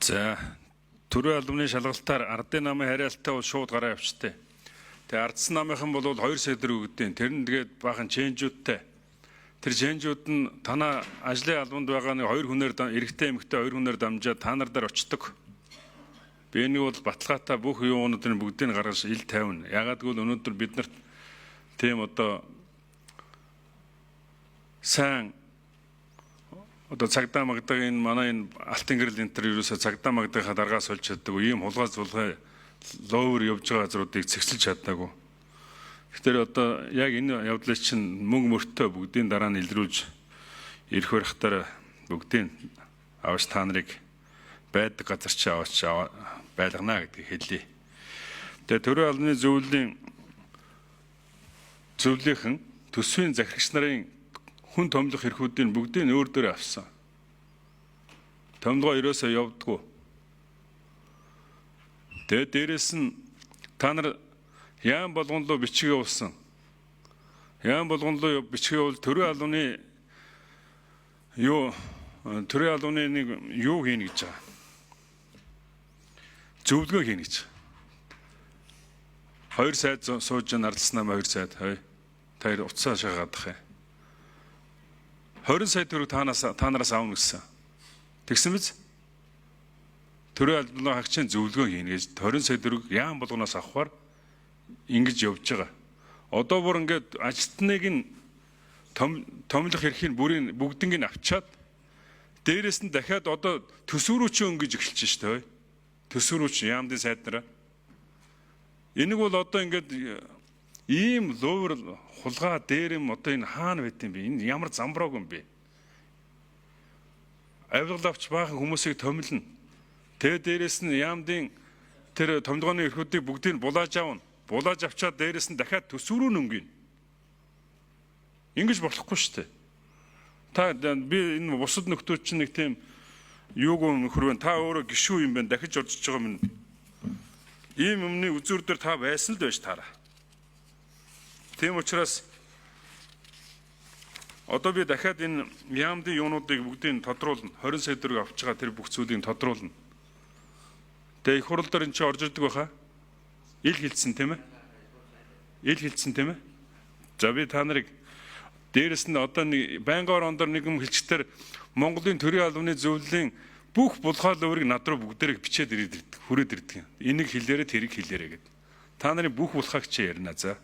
За төрийн албаны шалгалтаар ардын намын хариалттай бол шууд гараа явчтэй. Тэгээ ардсан намынхан бол 2 сая төгрөг өгдөө. Тэр нь тэгээд баахан ченжүүдтэй. Тэр ченжүүд нь танаа ажлын албанд байгаа нэг 2 хүнээр эрэгтэй эмэгтэй 2 хүнээр дамжаад та нар дээр очдог. Би энийг бол баталгаатай бүх юунуудын бүгдийг гаргаж ил тавина. Ягаад гэвэл өнөөдөр бид нарт тийм одоо сайн одоо цагдаа магдагийн манай энэ алтан гэрэл энэ төр ерөөсө цагдаа магдахад аргаас олж чаддаг ийм хулгай зулгай ловер явж байгаа газруудыг цэгцэлж чаддаггүй. Тэгэхээр одоо яг энэ явдлыг чинь мөнгө мөртөө бүгдийн дараа нь илрүүлж ирэх барихтаар бүгдийн авч та нарыг байдаг газар чи аваач байлгана гэдгийг хэлье. Тэгээ төрийн албаны зөвлөлийн төсвийн захирагч нарын хүн томлох эрхүүдийн бүгдийг өөр дөр авсан. Томлогоо ерөөсөө явдггүй. Тэгээд дээрэс нь та нар яам болгонлоо бичиг явуулсан. Яам болгонлоо бичиг явуул төрийн албаны нэг юу хийнэ гэж байгаа. Зөвлөгөө хийнэ гэж. 2 сайд сууж нарлснаа 2 сайд тэр уцаа шагаадах юм. 20 сая төгрөг та нараас аавна гэсэн. Тэгсэн биз? Төрийн албаны хаагчийн зөвлөгөө хийнэ гэж 20 сая төгрөг яам болгоноос авахаар ингэж явж байгаа. Одоо бүр ингээд ажилтныг нь томлох эрхийн бүрийн бүгднийг нь авчаад дээрэс нь дахиад одоо төсвөрүүч өнгөж эхэлж штэ. Төсвөрүүч яамдын сайд нараа. Энийг бол одоо ингээд ийм ловер хулгай дээр юм одоо энэ хаана байт юм бэ? Энэ ямар замбрааг юм бэ? Авилгалавч баахан хүмүүсийг томилно. Тэгээ дээрэс нь яамдын тэр томилгооны эрхүүдийг бүгдийг булааж авна. Булааж авчаад дээрэс нь дахиад төсвөрөө өнгөнө. Ингэж болохгүй шүү дээ. Би энэ бусад нөхдүүд чинь нэг тийм юуг нөхөр вэ? Та өөрөө гişүү юм байна. Дахиж орж байгаа юм. Ийм юмны үзүүр дээр та байсан л байж таараа. Тийм учраас одоо би дахиад энэ яамдын юунуудыг бүгдийг тодруулна. 20 сая төгрөг авч байгаа тэр бүх зүйлийг тодруулна. Тэгээ их хурал дээр энэ чинь орж ирдэг байхаа. Ил хилцсэн тийм ээ? Ил хилцсэн тийм ээ? За би та нарыг дээрэс нь одоо нэг байнгын орондор нэг юм хэлчээр Монголын төрийн албаны зөвлөлийн бүх булгаал өөрийг над руу бүгдээрээ бичээд ирээд хүрээд ирдэг. Энийг хэлээрээ тэрийг хэлээрээ гэдэг. Та нарын бүх булхаагч ярина за.